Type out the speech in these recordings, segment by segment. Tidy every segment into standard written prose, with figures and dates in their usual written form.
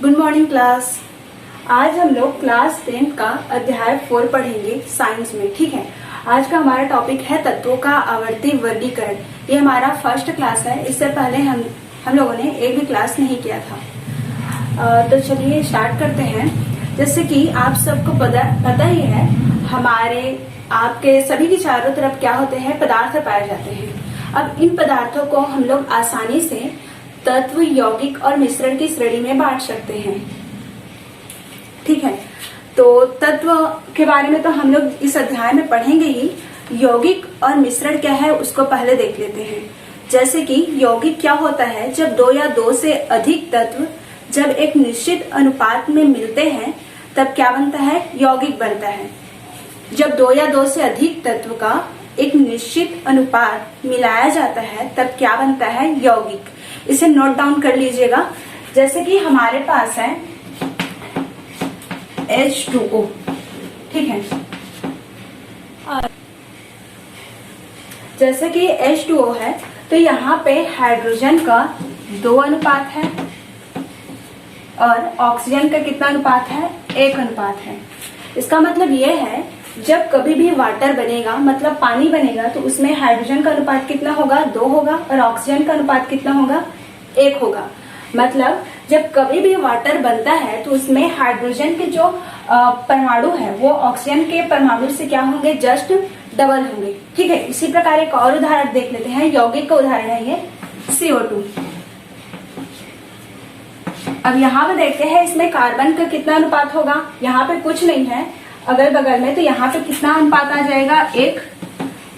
Good morning class. आज हम लोग क्लास 10 का अध्याय 4 पढ़ेंगे साइंस में। ठीक है, आज का हमारा टॉपिक है तत्वों का आवर्ती वर्गीकरण। ये हमारा फर्स्ट क्लास है। इससे पहले हम लोगों ने एक भी क्लास नहीं किया था। तो चलिए स्टार्ट करते हैं। जैसे कि आप सबको पता ही है, हमारे आपके सभी के चारों तरफ क्या होते हैं, पदार्थ पाए जाते हैं। अब इन पदार्थों को हम लोग आसानी से तत्व, यौगिक और मिश्रण की श्रेणी में बांट सकते हैं। ठीक है, तो तत्व के बारे में तो हम लोग इस अध्याय में पढ़ेंगे ही। यौगिक और मिश्रण क्या है उसको पहले देख लेते हैं। जैसे कि यौगिक क्या होता है, जब दो या दो से अधिक तत्व जब एक निश्चित अनुपात में मिलते हैं तब क्या बनता है, यौगिक बनता है। जब दो या दो से अधिक तत्व का एक निश्चित अनुपात मिलाया जाता है तब क्या बनता है, यौगिक। इसे नोट डाउन कर लीजिएगा। जैसे कि हमारे पास है H2O। ठीक है, और जैसे कि H2O है तो यहाँ पे हाइड्रोजन का 2 अनुपात है और ऑक्सीजन का कितना अनुपात है, 1 अनुपात है। इसका मतलब ये है, जब कभी भी वाटर बनेगा, मतलब पानी बनेगा, तो उसमें हाइड्रोजन का अनुपात कितना होगा, 2 होगा और ऑक्सीजन का अनुपात कितना होगा, 1 होगा। मतलब जब कभी भी वाटर बनता है तो उसमें हाइड्रोजन के जो परमाणु है वो ऑक्सीजन के परमाणु से क्या होंगे, जस्ट डबल होंगे। ठीक है, इसी प्रकार एक और उदाहरण देख लेते हैं। यौगिक का उदाहरण है ये CO2। अब यहाँ पे देखते हैं इसमें कार्बन का कितना अनुपात होगा। यहाँ पे कुछ नहीं है अगल बगल में, तो यहाँ पे कितना अनुपात आ जाएगा, 1।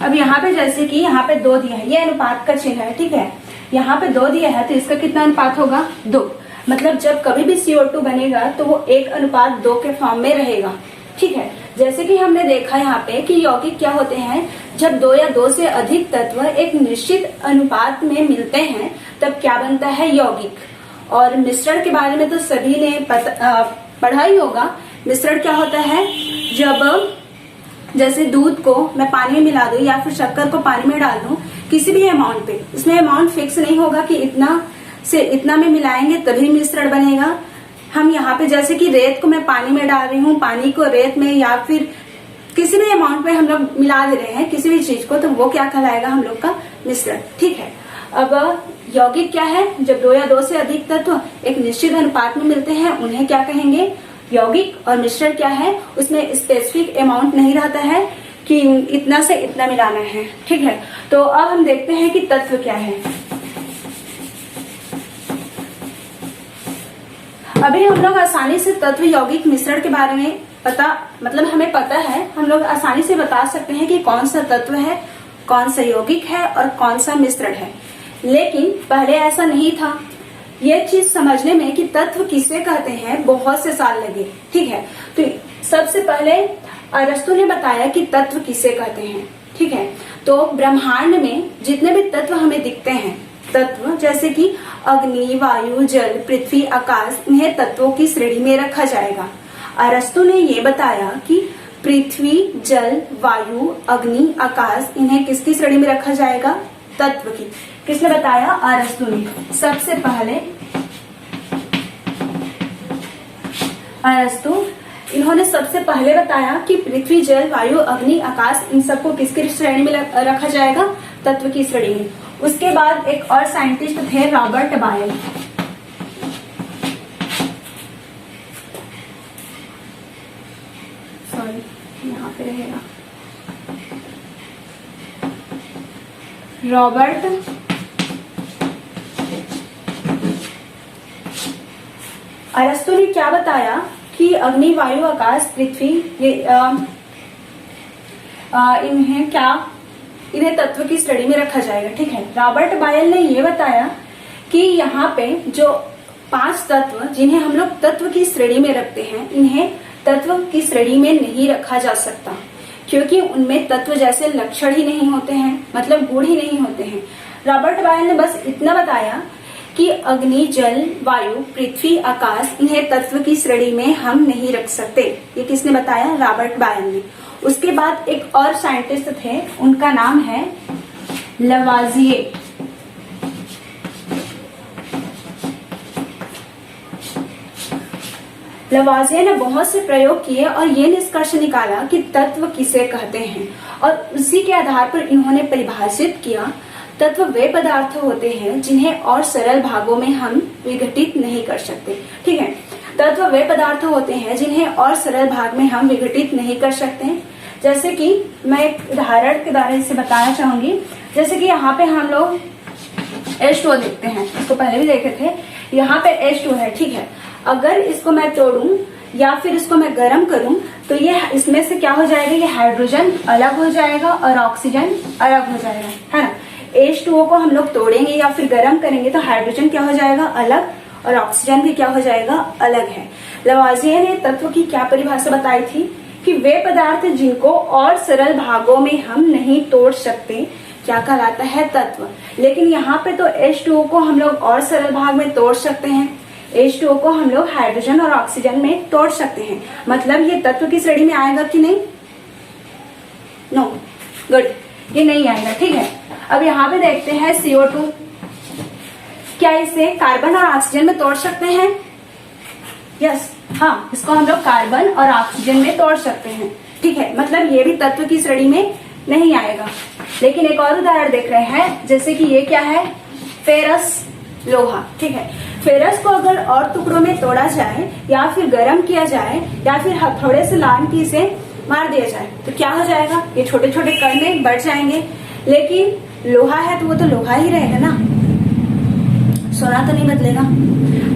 अब यहाँ पे जैसे कि यहाँ पे 2 दिया है, ये अनुपात का चिन्ह है। ठीक है, यहाँ पे 2 दिया है तो इसका कितना अनुपात होगा, 2। मतलब जब कभी भी CO2 बनेगा तो वो 1:2 के फॉर्म में रहेगा। ठीक है, जैसे कि हमने देखा यहाँ पे कि यौगिक क्या होते हैं, जब 2 या 2 से अधिक तत्व एक निश्चित अनुपात में मिलते हैं तब क्या बनता है, यौगिक। और मिश्रण के बारे में तो सभी ने पढ़ा ही होगा। मिश्रण क्या होता है, जब जैसे दूध को मैं पानी में मिला दूं या फिर शक्कर को पानी में डाल दूं किसी भी अमाउंट पे, इसमें अमाउंट फिक्स नहीं होगा कि इतना से इतना में मिलाएंगे तभी मिश्रण बनेगा। हम यहाँ पे जैसे कि रेत को मैं पानी में डाल रही हूँ, पानी को रेत में या फिर किसी भी अमाउंट में हम लोग मिला दे रहे हैं किसी भी चीज को, तो वो क्या कहलाएगा, हम लोग का मिश्रण। ठीक है, अब यौगिक क्या है, जब 2 या 2 से अधिक तत्व एक निश्चित अनुपात में मिलते हैं उन्हें क्या कहेंगे, यौगिक। और मिश्रण क्या है, उसमें स्पेसिफिक अमाउंट नहीं रहता है कि इतना से इतना मिलाना है। ठीक है, तो अब हम देखते हैं कि तत्व क्या है। अभी हम लोग आसानी से तत्व, यौगिक, मिश्रण के बारे में हमें पता है। हम लोग आसानी से बता सकते हैं कि कौन सा तत्व है, कौन सा यौगिक है और कौन सा मिश्रण है। लेकिन पहले ऐसा नहीं था। ये चीज समझने में कि तत्व किसे कहते हैं बहुत से साल लगे। ठीक है, तो सबसे पहले अरस्तु ने बताया कि तत्व किसे कहते हैं। ठीक है, तो ब्रह्मांड में जितने भी तत्व हमें दिखते हैं, तत्व जैसे कि अग्नि, वायु, जल, पृथ्वी, आकाश, इन्हें तत्वों की श्रेणी में रखा जाएगा। अरस्तु ने ये बताया कि पृथ्वी, जल, वायु, अग्नि, आकाश, इन्हें किसकी श्रेणी में रखा जाएगा, तत्व की। किसने बताया, अरस्तु ने। सबसे पहले अरस्तु, इन्होंने सबसे पहले बताया कि पृथ्वी, जल, वायु, अग्नि, आकाश, इन सबको किसकी श्रेणी में रखा जाएगा, तत्व की श्रेणी में। उसके बाद एक और साइंटिस्ट थे, रॉबर्ट बायल। सॉरी, यहाँ पे रहेगा रॉबर्ट अरस्तु ने क्या बताया कि अग्नि, वायु, आकाश, पृथ्वी, ये इन्हें तत्व की श्रेणी में रखा जाएगा। ठीक है, रॉबर्ट बायल ने ये बताया कि यहाँ पे जो 5 तत्व जिन्हें हम लोग तत्व की श्रेणी में रखते हैं, इन्हें तत्व की श्रेणी में नहीं रखा जा सकता, क्योंकि उनमें तत्व जैसे लक्षण ही नहीं होते हैं, मतलब गुण ही नहीं होते हैं। रॉबर्ट बायल ने बस इतना बताया कि अग्नि, जल, वायु, पृथ्वी, आकाश, इन्हें तत्व की श्रेणी में हम नहीं रख सकते। ये किसने बताया, रॉबर्ट बायल ने। उसके बाद एक और साइंटिस्ट थे, उनका नाम है लवाजिए। लवाजिये ने बहुत से प्रयोग किए और ये निष्कर्ष निकाला कि तत्व किसे कहते हैं, और उसी के आधार पर इन्होंने परिभाषित किया। तत्व वे पदार्थ होते हैं जिन्हें और सरल भागों में हम विघटित नहीं कर सकते। ठीक है, तत्व वे पदार्थ होते हैं जिन्हें और सरल भाग में हम विघटित नहीं कर सकते। जैसे कि मैं एक उदाहरण के द्वारा इसे बताना चाहूंगी। जैसे कि यहाँ पे हम लोग H2O देखते हैं, इसको पहले भी देखे थे। यहाँ पे H2 है, ठीक है। अगर इसको मैं तोड़ूं या फिर इसको मैं गर्म करूं तो ये इसमें से क्या हो जाएगा, ये हाइड्रोजन अलग हो जाएगा और ऑक्सीजन अलग हो जाएगा, है ना। H2O को हम लोग तोड़ेंगे या फिर गर्म करेंगे तो हाइड्रोजन क्या हो जाएगा, अलग, और ऑक्सीजन भी क्या हो जाएगा, अलग है। लवाजिये ने तत्व की क्या परिभाषा बताई थी कि वे पदार्थ जिनको और सरल भागों में हम नहीं तोड़ सकते क्या कहलाता है, तत्व। लेकिन यहाँ पे तो H2O को हम लोग और सरल भाग में तोड़ सकते हैं, H2O को हम लोग हाइड्रोजन और ऑक्सीजन में तोड़ सकते हैं। मतलब ये तत्व की श्रेणी में आएगा कि नहीं? नो, गुड, ये नहीं आएगा। ठीक है, अब यहाँ पे देखते हैं CO2, क्या इसे कार्बन और ऑक्सीजन में तोड़ सकते हैं? यस, हाँ, इसको हम लोग कार्बन और ऑक्सीजन में तोड़ सकते हैं। ठीक है, मतलब ये भी तत्व की श्रेणी में नहीं आएगा। लेकिन एक और उदाहरण देख रहे हैं, जैसे कि ये क्या है, फेरस लोहा। ठीक है, फेरस को अगर और टुकड़ों में तोड़ा जाए या फिर गर्म किया जाए या फिर हथौड़े से लान की इसे मार दिया जाए तो क्या हो जाएगा, ये छोटे छोटे कण में बढ़ जाएंगे। लेकिन लोहा है तो वो तो लोहा ही रहेगा ना, सोना तो नहीं बदलेगा।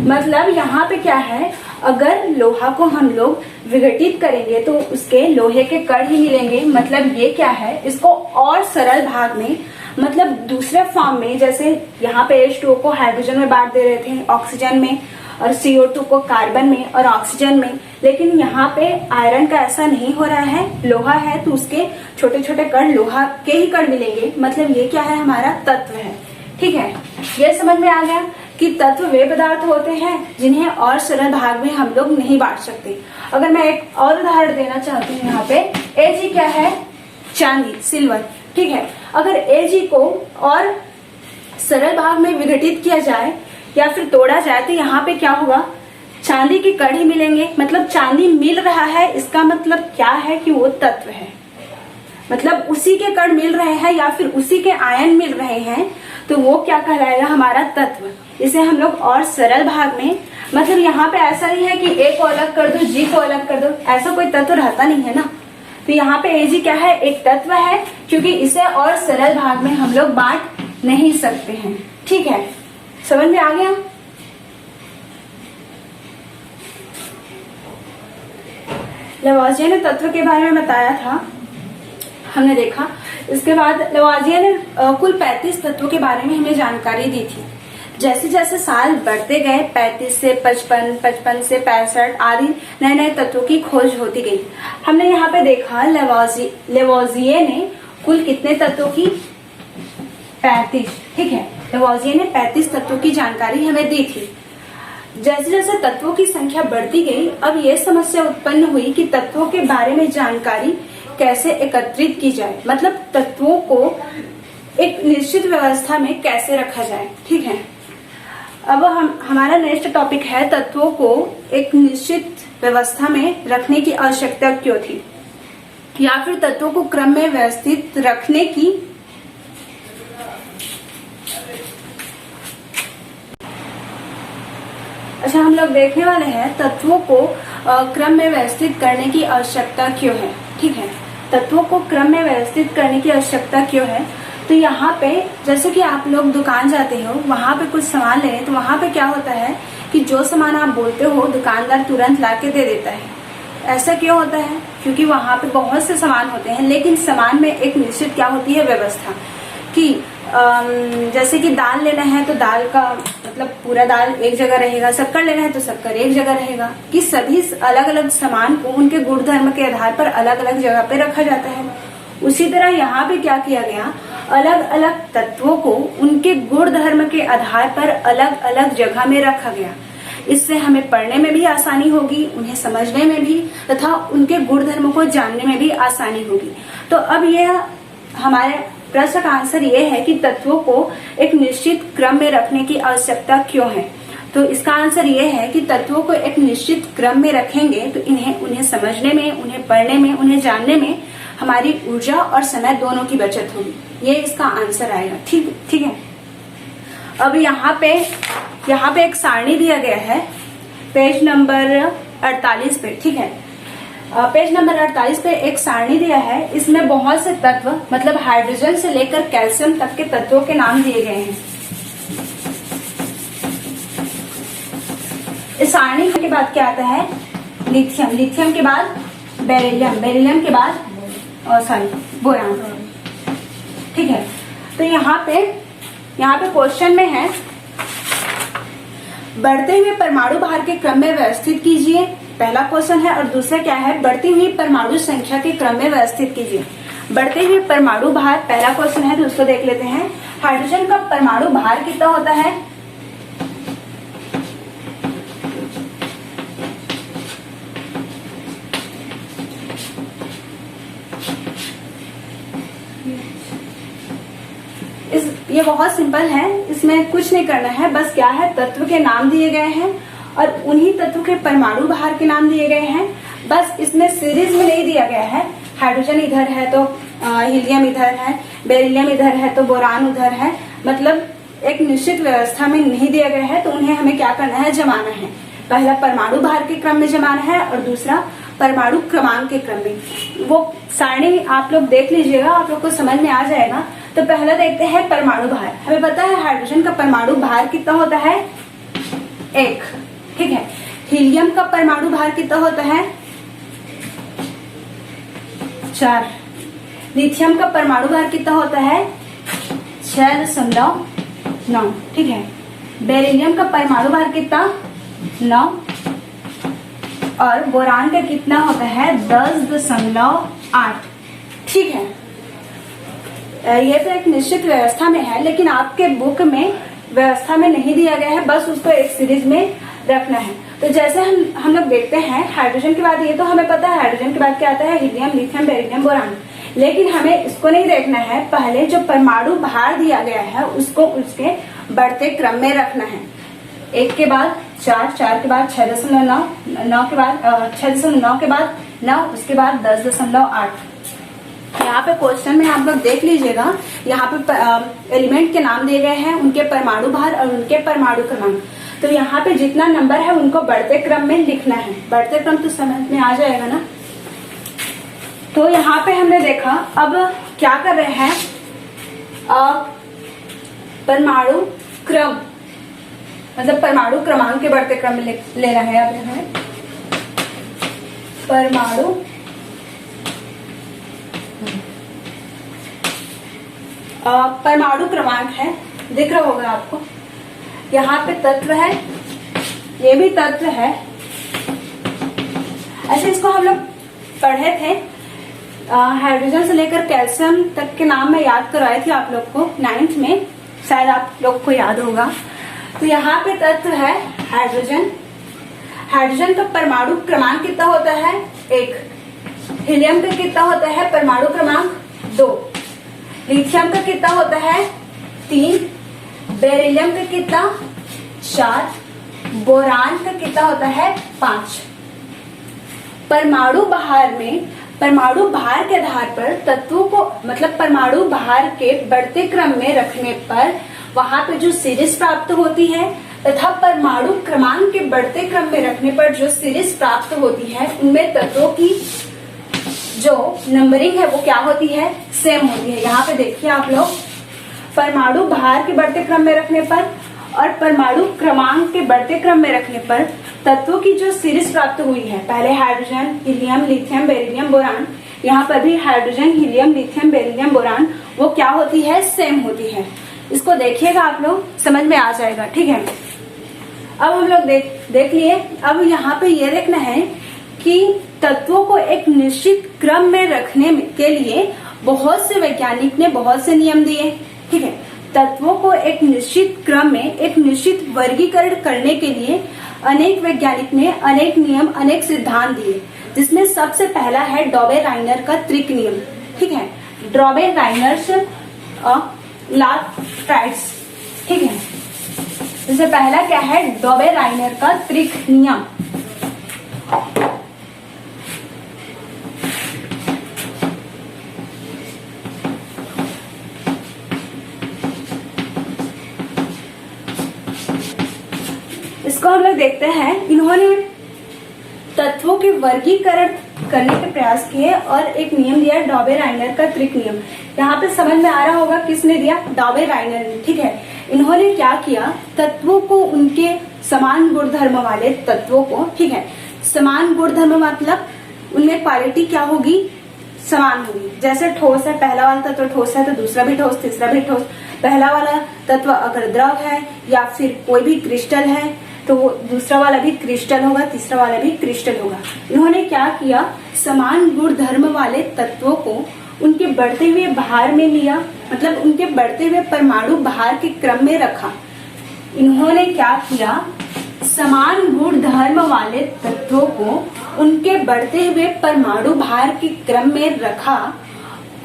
मतलब यहाँ पे क्या है, अगर लोहा को हम लोग विघटित करेंगे तो उसके लोहे के कण ही मिलेंगे। मतलब ये क्या है, इसको और सरल भाग में, मतलब दूसरे फॉर्म में, जैसे यहाँ पे H2O को हाइड्रोजन में बांट दे रहे थे, ऑक्सीजन में, और CO2 को कार्बन में और ऑक्सीजन में। लेकिन यहाँ पे आयरन का ऐसा नहीं हो रहा है, लोहा है तो उसके छोटे छोटे कण लोहा के ही कण मिलेंगे। मतलब ये क्या है, हमारा तत्व है। ठीक है, ये समझ में आ गया कि तत्व वे पदार्थ होते हैं जिन्हें और सरल भाग में हम लोग नहीं बांट सकते। अगर मैं एक और उदाहरण देना चाहती हूँ, यहाँ पे Ag क्या है, चांदी, सिल्वर। ठीक है, अगर Ag को और सरल भाग में विघटित किया जाए या फिर तोड़ा जाए तो यहाँ पे क्या होगा, चांदी के कण ही मिलेंगे। मतलब चांदी मिल रहा है, इसका मतलब क्या है कि वो तत्व है। मतलब उसी के कण मिल रहे हैं या फिर उसी के आयन मिल रहे हैं तो वो क्या कहलाएगा, हमारा तत्व। इसे हम लोग और सरल भाग में, मतलब यहाँ पे ऐसा नहीं है कि A को अलग कर दो, G को अलग कर दो, ऐसा कोई तत्व रहता नहीं है ना। तो यहाँ पे Ag क्या है, एक तत्व है, क्योंकि इसे और सरल भाग में हम लोग बांट नहीं सकते हैं। ठीक है, समझ में आ गया। लवाजिये ने तत्व के बारे में बताया था, हमने देखा। इसके बाद लवाजिये ने कुल 35 तत्वों के बारे में हमें जानकारी दी थी। जैसे जैसे साल बढ़ते गए, 35 से 55, 55 से 65 आदि नए नए तत्वों की खोज होती गई। हमने यहाँ पे देखा लवाजिये ने कुल कितने तत्वों की, 35। ठीक है, लवाजिये ने 35 तत्वों की जानकारी हमें दी थी। जैसे जैसे तत्वों की संख्या बढ़ती गई, अब ये समस्या उत्पन्न हुई कि तत्वों के बारे में जानकारी कैसे एकत्रित की जाए। मतलब तत्वों को एक निश्चित व्यवस्था में कैसे रखा जाए। ठीक है, अब हमारा नेक्स्ट टॉपिक है, तत्वों को एक निश्चित व्यवस्था में रखने की आवश्यकता क्यों थी, या फिर तत्वों को क्रम में व्यवस्थित रखने की हम लोग देखने वाले हैं तत्वों को क्रम में व्यवस्थित करने की आवश्यकता क्यों है। ठीक है, तत्वों को क्रम में व्यवस्थित करने की आवश्यकता क्यों है। तो यहाँ पे जैसे कि आप लोग दुकान जाते हो, वहां पे कुछ सामान लेने, तो वहां पे क्या होता है कि जो सामान आप बोलते हो दुकानदार तुरंत ला के दे देता है। ऐसा क्यों होता है, क्योंकि वहां पे बहुत से सामान होते हैं, लेकिन सामान में एक निश्चित क्या होती है, व्यवस्था की। जैसे कि दाल लेना है तो दाल का मतलब पूरा दाल एक जगह रहेगा, शक्कर लेना है तो शक्कर एक जगह रहेगा, कि सभी अलग अलग सामान को उनके गुण धर्म के आधार पर अलग अलग जगह पे रखा जाता है। उसी तरह यहाँ पे क्या किया गया, अलग अलग तत्वों को उनके गुण धर्म के आधार पर अलग अलग जगह में रखा गया। इससे हमें पढ़ने में भी आसानी होगी, उन्हें समझने में भी, तथा उनके गुण धर्म को जानने में भी आसानी होगी। तो अब यह हमारे प्रश्न का आंसर ये है कि तत्वों को एक निश्चित क्रम में रखने की आवश्यकता क्यों है। तो इसका आंसर ये है कि तत्वों को एक निश्चित क्रम में रखेंगे तो उन्हें समझने में, उन्हें पढ़ने में, उन्हें जानने में हमारी ऊर्जा और समय दोनों की बचत होगी। ये इसका आंसर आएगा। ठीक है। अब यहाँ पे एक सारणी दिया गया है पेज नंबर 48 पे। ठीक है, पेज नंबर 48 पे एक सारणी दिया है। इसमें बहुत से तत्व मतलब हाइड्रोजन से लेकर कैल्शियम तक के तत्वों के नाम दिए गए हैं। इस सारणी के बाद क्या आता है? लिथियम, लिथियम के बाद बेरिलियम, बेरिलियम के बाद बोरान। ठीक है, तो यहाँ पे क्वेश्चन में है बढ़ते हुए परमाणु भार के क्रम में व्यवस्थित कीजिए, पहला क्वेश्चन है। और दूसरा क्या है? बढ़ती हुई परमाणु संख्या के क्रम में व्यवस्थित कीजिए। बढ़ते हुए परमाणु भार पहला क्वेश्चन है, तो उसको देख लेते हैं। हाइड्रोजन का परमाणु भार कितना होता है? ये बहुत सिंपल है, इसमें कुछ नहीं करना है। बस क्या है, तत्व के नाम दिए गए हैं और उन्हीं तत्व के परमाणु भार के नाम दिए गए हैं। बस इसमें सीरीज में नहीं दिया गया है। हाइड्रोजन इधर है तो हीलियम इधर है, बेरिलियम इधर है तो बोरान उधर है, मतलब एक निश्चित व्यवस्था में नहीं दिया गया है। तो उन्हें हमें क्या करना है? जमाना है। पहला परमाणु भार के क्रम में जमाना है और दूसरा परमाणु क्रमांक के क्रम में। वो सारणी आप लोग देख लीजिएगा, आप लोग को समझ में आ जाएगा। तो पहला देखते हैं परमाणु भार। हमें पता है हाइड्रोजन का परमाणु भार कितना होता है? 1। ठीक है। हीलियम का परमाणु भार कितना होता है? 4। लिथियम का परमाणु भार कितना होता है? 6.9। ठीक है। बेरिलियम का परमाणु भार कितना? 9। और बोरान का कितना होता है? 10.8। ठीक है। ये तो एक निश्चित व्यवस्था में है, लेकिन आपके बुक में व्यवस्था में नहीं दिया गया है, बस उसको एक सीरीज में रखना है। तो जैसे हम लोग देखते हैं हाइड्रोजन के बाद, ये तो हमें पता है हाइड्रोजन के बाद क्या आता है? Helium, lithium, beryllium, boron. लेकिन हमें इसको नहीं देखना है, पहले जो परमाणु भार दिया गया है उसको उसके बढ़ते क्रम में रखना है। 1 के बाद 4, 4 के बाद 6.9, 9 के बाद 6.9 के बाद 9, उसके बाद 10.8। यहाँ पे क्वेश्चन में आप लोग देख लीजिएगा, यहाँ पे एलिमेंट के नाम दिए गए हैं, उनके परमाणु भार और उनके परमाणु क्रमांक। तो यहाँ पे जितना नंबर है उनको बढ़ते क्रम में लिखना है। बढ़ते क्रम तो समझ में आ जाएगा ना। तो यहाँ पे हमने देखा, अब क्या कर रहे हैं? परमाणु क्रम मतलब परमाणु क्रमांक के बढ़ते क्रम में ले रहे हैं। अब हमें परमाणु क्रमांक है, दिख रहा होगा आपको। यहाँ पे तत्व है, ये भी तत्व है। ऐसे इसको हम लोग पढ़े थे, हाइड्रोजन से लेकर कैल्शियम तक के नाम में याद करवाए थे आप लोग को 9th में, शायद आप लोग को याद होगा। तो यहाँ पे तत्व है हाइड्रोजन। हाइड्रोजन का परमाणु क्रमांक कितना होता है? 1। हीलियम का कितना होता है परमाणु क्रमांक? 2। लिथियम का कितना होता है? 3। बेरिलियम का कितना? 4। बोरान का कितना होता है? 5। परमाणु भार में परमाणु भार के आधार पर तत्वों को मतलब परमाणु भार के बढ़ते क्रम में रखने पर वहां पे जो सीरीज प्राप्त होती है तथा परमाणु क्रमांक के बढ़ते क्रम में रखने पर जो सीरीज प्राप्त होती है उनमें तत्वों की जो नंबरिंग है वो क्या होती है? सेम होती है। यहाँ पे देखिए आप लोग, परमाणु भार के बढ़ते क्रम में रखने पर और परमाणु क्रमांक के बढ़ते क्रम में रखने पर तत्वों की जो सीरीज प्राप्त हुई है, पहले hydrogen, helium, lithium, beryllium, boron, यहाँ पर भी hydrogen, helium, lithium, beryllium, boron, वो क्या होती है? सेम होती है। इसको देखिएगा आप लोग, समझ में आ जाएगा। ठीक है। अब हम लोग देख लिए। अब यहाँ पे ये देखना है कि तत्वों को एक निश्चित क्रम में रखने के लिए बहुत से वैज्ञानिक ने बहुत से नियम दिए। ठीक है। तत्वों को एक निश्चित क्रम में एक निश्चित वर्गीकरण करने के लिए अनेक वैज्ञानिक ने अनेक नियम, अनेक सिद्धांत दिए, जिसमें सबसे पहला है डॉबे-राइनर का त्रिक नियम। ठीक है। डॉबे-राइनर्स लॉ ट्राइड्स। ठीक है। जैसे पहला क्या है, डॉबे-राइनर का त्रिक नियम। इसको हम लोग देखते हैं, इन्होंने तत्वों के वर्गीकरण करने के प्रयास किए और एक नियम दिया, डॉबे-राइनर का त्रिक नियम। यहाँ पे समझ में आ रहा होगा किसने दिया, डॉबे-राइनर ने, ठीक है। इन्होंने क्या किया, तत्वों को उनके समान गुणधर्म वाले तत्वों को, ठीक है, समान गुणधर्म मतलब उनमें क्वालिटी क्या होगी, समान होगी। जैसे ठोस है, पहला वाला तत्व ठोस है तो दूसरा भी ठोस, तीसरा भी ठोस। पहला वाला तत्व अगर द्रव है या फिर कोई भी क्रिस्टल है तो वो दूसरा वाला भी क्रिस्टल होगा, तीसरा वाला भी क्रिस्टल होगा। इन्होंने क्या किया, समान गुण धर्म वाले तत्वों को उनके बढ़ते हुए भार में लिया, मतलब उनके बढ़ते हुए परमाणु भार के क्रम में रखा। इन्होंने क्या किया, समान गुण धर्म वाले तत्वों को उनके बढ़ते हुए परमाणु भार के क्रम में रखा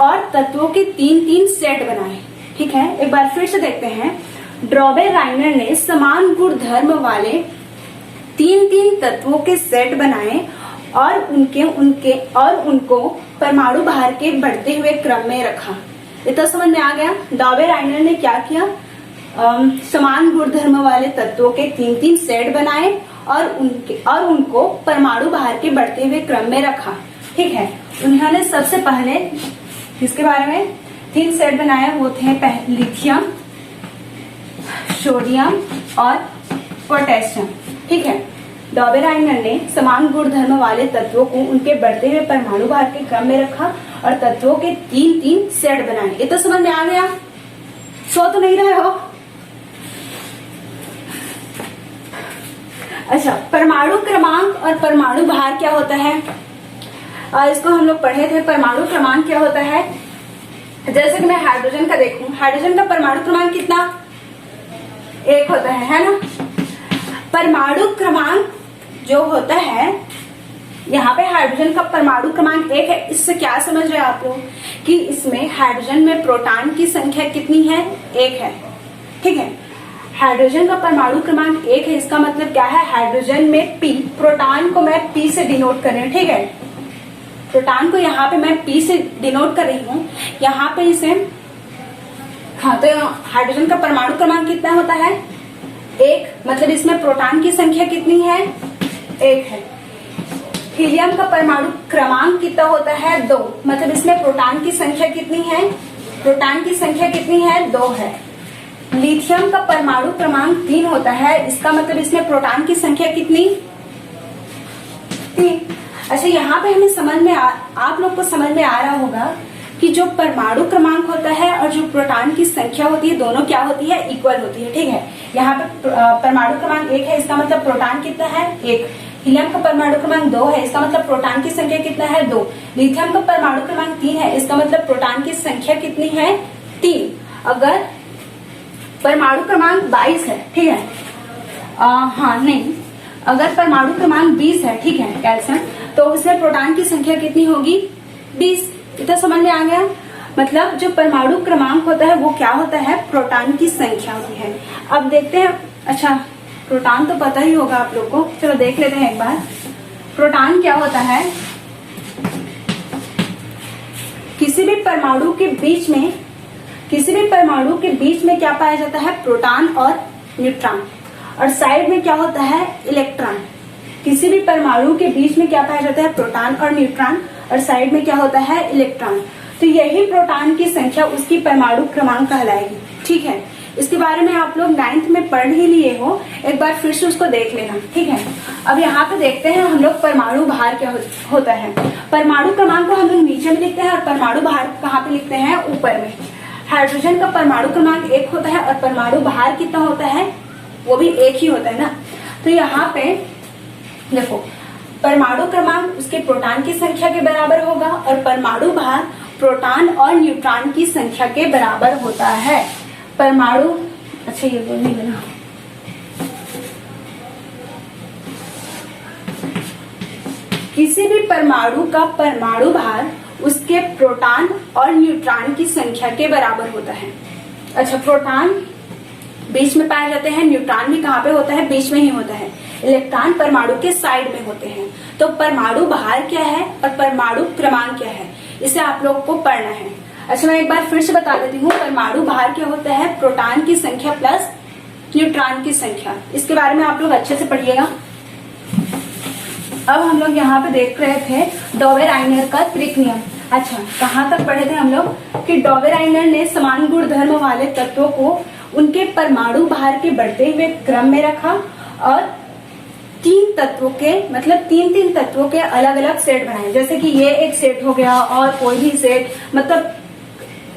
और तत्वों के 3-3 सेट बनाए। ठीक है, एक बार फिर से देखते हैं। डॉबे-राइनर ने समान गुण धर्म वाले 3-3 तत्वों के सेट बनाए और उनको परमाणु भार के बढ़ते हुए क्रम में रखा। ये तो समझ में आ गया। डॉबे-राइनर ने क्या किया, समान गुण धर्म वाले तत्वों के 3-3 सेट बनाए और उनको परमाणु भार के बढ़ते हुए क्रम में रखा। ठीक है, उन्होंने सबसे पहले इसके बारे में 3 सेट बनाए, वो थे लिथियम, सोडियम और पोटेशियम। ठीक है, डॉबे-राइनर ने समान गुण धर्म वाले तत्वों को उनके बढ़ते हुए परमाणु भार के क्रम में रखा और तत्वों के 3-3 सेट बनाए। ये तो समझ में आ गया, सो तो नहीं रहे हो। अच्छा, परमाणु क्रमांक और परमाणु भार क्या होता है, इसको हम लोग पढ़े थे। परमाणु क्रमांक क्या होता है, जैसे कि मैं हाइड्रोजन का देखूं, हाइड्रोजन का परमाणु क्रमांक कितना, 1 होता है ना। परमाणु क्रमांक जो होता है, यहाँ पे हाइड्रोजन का परमाणु क्रमांक 1 है। इससे क्या समझ रहे हैं आप लोग कि इसमें हाइड्रोजन में प्रोटॉन की संख्या कितनी है, 1 है। ठीक है, हाइड्रोजन का परमाणु क्रमांक 1 है, इसका मतलब क्या है, हाइड्रोजन में P, प्रोटॉन को मैं P से डिनोट कर रही हूँ। ठीक है, प्रोटॉन को यहाँ पे मैं P से डिनोट कर रही हूँ। यहाँ पे इसे, हाँ, तो हाइड्रोजन का परमाणु क्रमांक कितना होता है, 1, मतलब इसमें प्रोटॉन की संख्या कितनी है, 1 है। हीलियम का परमाणु क्रमांक कितना होता है, 2, मतलब इसमें प्रोटॉन की संख्या कितनी है, प्रोटॉन की संख्या कितनी है, 2 है। लिथियम का परमाणु क्रमांक 3 होता है, इसका मतलब इसमें प्रोटॉन की संख्या कितनी, 3। अच्छा, यहाँ पे हमें समझ में आप लोग को समझ में आ रहा होगा कि जो परमाणु क्रमांक होता है और जो प्रोटॉन की संख्या होती है, दोनों क्या होती है, इक्वल होती है। ठीक है, यहाँ पे परमाणु क्रमांक 1 है, इसका मतलब प्रोटॉन कितना है, 1। हीलियम का परमाणु क्रमांक 2 है, इसका मतलब प्रोटॉन की संख्या कितना है, 2। लिथियम का परमाणु क्रमांक 3 है, इसका मतलब प्रोटॉन की संख्या कितनी है, 3। अगर परमाणु क्रमांक 22 है, ठीक है, हाँ नहीं, अगर परमाणु क्रमांक 20 है, ठीक है, कैल्शियम, तो उसमें प्रोटॉन की संख्या कितनी होगी, 20। इतना समझ में आ गया। मतलब जो परमाणु क्रमांक होता है वो क्या होता है, प्रोटॉन की संख्या होती है। अब देखते हैं, अच्छा प्रोटॉन तो पता ही होगा आप लोग को, चलो देख लेते हैं एक बार प्रोटॉन क्या होता है। किसी भी परमाणु के बीच में क्या पाया जाता है, प्रोटॉन और न्यूट्रॉन, और साइड में क्या होता है, इलेक्ट्रॉन। किसी भी परमाणु के बीच में क्या पाया जाता है, प्रोटॉन और न्यूट्रॉन, और साइड में क्या होता है, इलेक्ट्रॉन। तो यही प्रोटॉन की संख्या उसकी परमाणु क्रमांक कहलाएगी। ठीक है, इसके बारे में आप लोग 9th में पढ़ ही लिए हो, एक बार फिर से उसको देख लेना। ठीक है, अब यहाँ पे देखते हैं हम लोग परमाणु भार क्या होता है। परमाणु क्रमांक को हम लोग नीचे में लिखते हैं और परमाणु भार कहाँ पे लिखते हैं, ऊपर में। हाइड्रोजन का परमाणु क्रमांक 1 होता है और परमाणु भार कितना होता है, वो भी 1 ही होता है ना। तो यहाँ पे देखो, परमाणु क्रमांक उसके प्रोटॉन की संख्या के बराबर होगा और परमाणु भार प्रोटॉन और न्यूट्रॉन की संख्या के बराबर होता है। परमाणु, अच्छा ये बोल नहीं बना, किसी भी परमाणु का परमाणु भार उसके प्रोटॉन और न्यूट्रॉन की संख्या के बराबर होता है। अच्छा, प्रोटॉन बीच में पाए जाते हैं। न्यूट्रॉन भी कहाँ पे होता है? बीच में ही होता है। इलेक्ट्रॉन परमाणु के साइड में होते हैं। तो परमाणु भार क्या है और परमाणु क्रमांक क्या है, इसे आप लोग को पढ़ना है। अच्छा, मैं एक बार फिर से बता देती हूँ। परमाणु भार क्या होता है? प्रोटॉन की संख्या प्लस न्यूट्रॉन की संख्या। इसके बारे में आप लोग अच्छे से पढ़िएगा। अब हम लोग यहाँ पे देख रहे थे डॉवेर-आइनर का त्रिक नियम। अच्छा, कहाँ तक पढ़े थे हम लोग कि डॉवेर-आइनर ने समान गुण धर्म वाले तत्वों को उनके परमाणु भार के बढ़ते हुए क्रम में रखा और तीन तत्वों के मतलब तीन तत्वों के अलग अलग सेट बनाए। जैसे कि ये एक सेट हो गया और कोई भी सेट, मतलब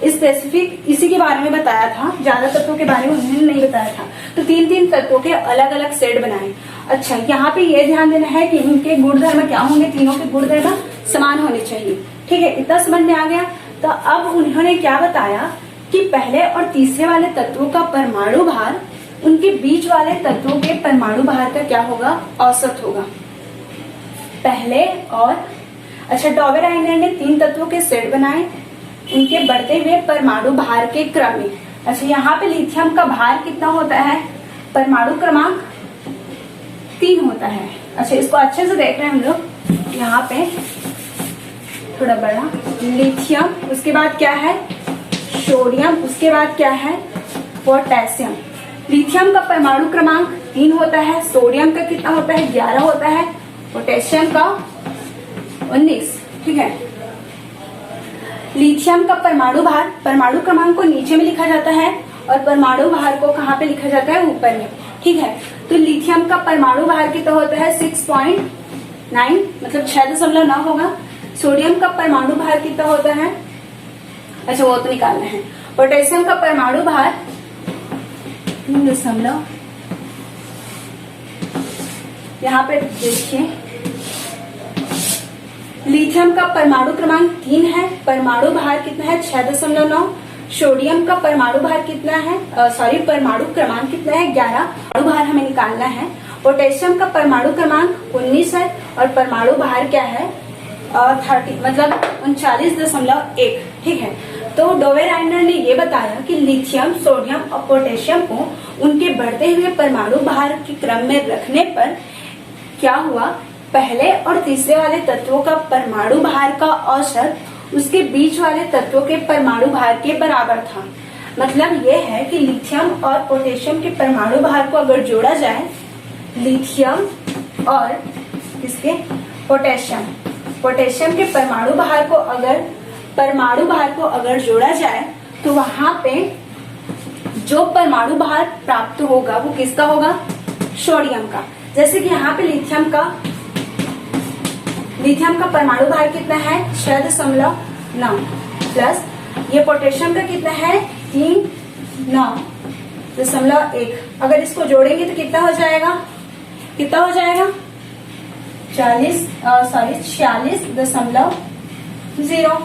स्पेसिफिक इसी के बारे में बताया था, ज्यादा तत्वों के बारे में उन्होंने नहीं बताया था। तो तीन तत्वों के अलग अलग सेट बनाए। अच्छा, यहाँ पे ये ध्यान देना है कि उनके गुणधर्म क्या होंगे? तीनों के गुणधर्म समान होने चाहिए। ठीक है, इतना समझ में आ गया। तो अब उन्होंने क्या बताया कि पहले और तीसरे वाले तत्वों का परमाणु भार उनके बीच वाले तत्वों के परमाणु भार का क्या होगा? औसत होगा। पहले और अच्छा, डॉवेर-आइनर ने तीन तत्वों के सेट बनाए उनके बढ़ते हुए परमाणु भार के क्रम में। अच्छा, यहाँ पे लिथियम का भार कितना होता है? परमाणु क्रमांक 3 होता है। अच्छा, इसको अच्छे से देख रहे हैं हम लोग। यहाँ पे थोड़ा बड़ा लिथियम, उसके बाद क्या है? सोडियम, उसके बाद क्या है? पोटेशियम। लिथियम का परमाणु क्रमांक 3 होता है। सोडियम का कितना होता है? 11 होता है। पोटेशियम का 19। ठीक है, लिथियम का परमाणु भार, परमाणु क्रमांक को नीचे में लिखा जाता है और परमाणु भार को कहाँ पे लिखा जाता है? ऊपर में। ठीक है, तो लिथियम का परमाणु भार कितना होता है? 6.9 मतलब 6.9 होगा। सोडियम का परमाणु भार कितना होता है? अच्छा, वो तो निकालना है। पोटेशियम का परमाणु भार 3. यहाँ पे देखिए, लिथियम का परमाणु क्रमांक 3 है, परमाणु भार कितना है? 6.9। सोडियम का परमाणु भार कितना है? परमाणु क्रमांक कितना है? 11। परमाणु भार हमें निकालना है। पोटेशियम का परमाणु क्रमांक 19 है और परमाणु भार क्या है? 30 मतलब 39.1। ठीक है, तो डॉवेर-आइनर ने ये बताया कि लिथियम, सोडियम और पोटेशियम को उनके बढ़ते हुए परमाणु भार के क्रम में रखने पर क्या हुआ? पहले और तीसरे वाले तत्वों का परमाणु भार का औसत उसके बीच वाले तत्वों के परमाणु भार के बराबर था। मतलब ये है कि लिथियम और पोटेशियम के परमाणु भार को अगर जोड़ा जाए, लिथियम और किसके? पोटेशियम के परमाणु भार को अगर जोड़ा जाए तो वहां पे जो परमाणु भार प्राप्त होगा वो किसका होगा? सोडियम का। जैसे कि यहाँ पे लिथियम का परमाणु भार कितना है? 6.9 प्लस ये पोटेशियम का कितना है? 3.9.1। अगर इसको जोड़ेंगे तो कितना हो जाएगा? 46.0।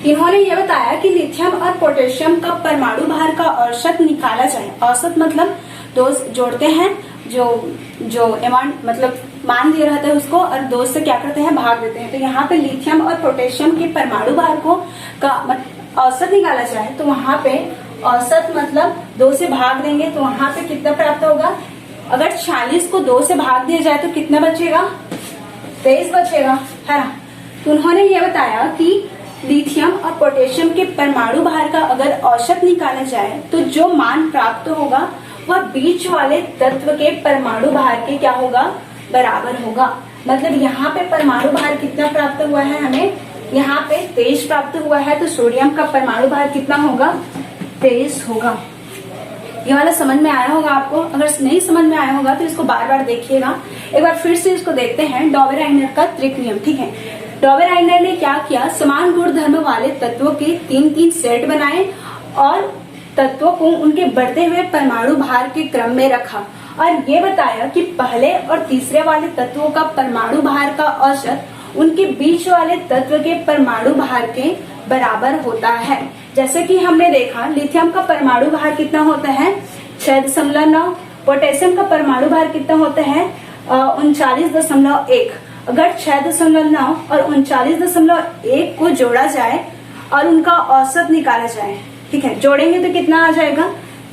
इन्होंने ये बताया कि लिथियम और पोटेशियम का परमाणु भार का औसत निकाला जाए। औसत मतलब दो जोड़ते हैं, जो अमाउंट मतलब मान दिया रहता है उसको, और 2 से क्या करते हैं? भाग देते हैं। तो यहाँ पे लिथियम और पोटेशियम के परमाणु भार को का औसत निकाला जाए तो वहां पे औसत मतलब 2 से भाग देंगे तो वहां पे कितना प्राप्त होगा? अगर 46 को 2 से भाग दिया जाए तो कितना बचेगा? 23 बचेगा, है ना। तो उन्होंने ये बताया कि लिथियम और पोटेशियम के परमाणु भार का अगर औसत निकाला जाए तो जो मान प्राप्त होगा वह बीच वाले तत्व के परमाणु भार के क्या होगा? बराबर होगा। मतलब यहाँ पे परमाणु भार कितना प्राप्त हुआ है हमें? यहाँ पे 23 प्राप्त हुआ है, तो सोडियम का परमाणु भार कितना होगा? 23 होगा। ये वाला समझ में आया होगा आपको। अगर नहीं समझ में आया होगा तो इसको बार बार देखिएगा। एक बार फिर से इसको देखते हैं, डॉवेर-आइनर का त्रिक नियम। ठीक है, डॉवेर-आइनर ने क्या किया? समान गुण धर्म वाले तत्वों के 3 सेट बनाए और तत्वों को उनके बढ़ते हुए परमाणु भार के क्रम में रखा और ये बताया कि पहले और तीसरे वाले तत्वों का परमाणु भार का औसत उनके बीच वाले तत्व के परमाणु भार के बराबर होता है। जैसे कि हमने देखा, लिथियम का परमाणु भार कितना होता है? 6.9। पोटेशियम का परमाणु भार कितना होता है? 39.1। अगर 6.9 और 39.1 को जोड़ा जाए और उनका औसत निकाला जाए, ठीक है, जोड़ेंगे तो कितना आ जाएगा?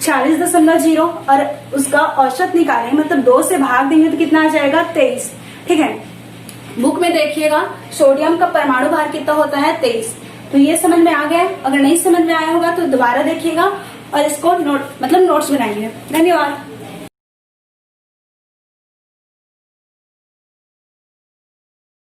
46.0 और उसका औसत निकालें, मतलब 2 से भाग देंगे तो कितना आ जाएगा 23। ठीक है, बुक में देखिएगा सोडियम का परमाणु भार कितना होता है 23। तो ये समझ में आ गया। अगर नहीं समझ में आया होगा तो दोबारा देखिएगा और इसको नोट्स बनाइए। धन्यवाद।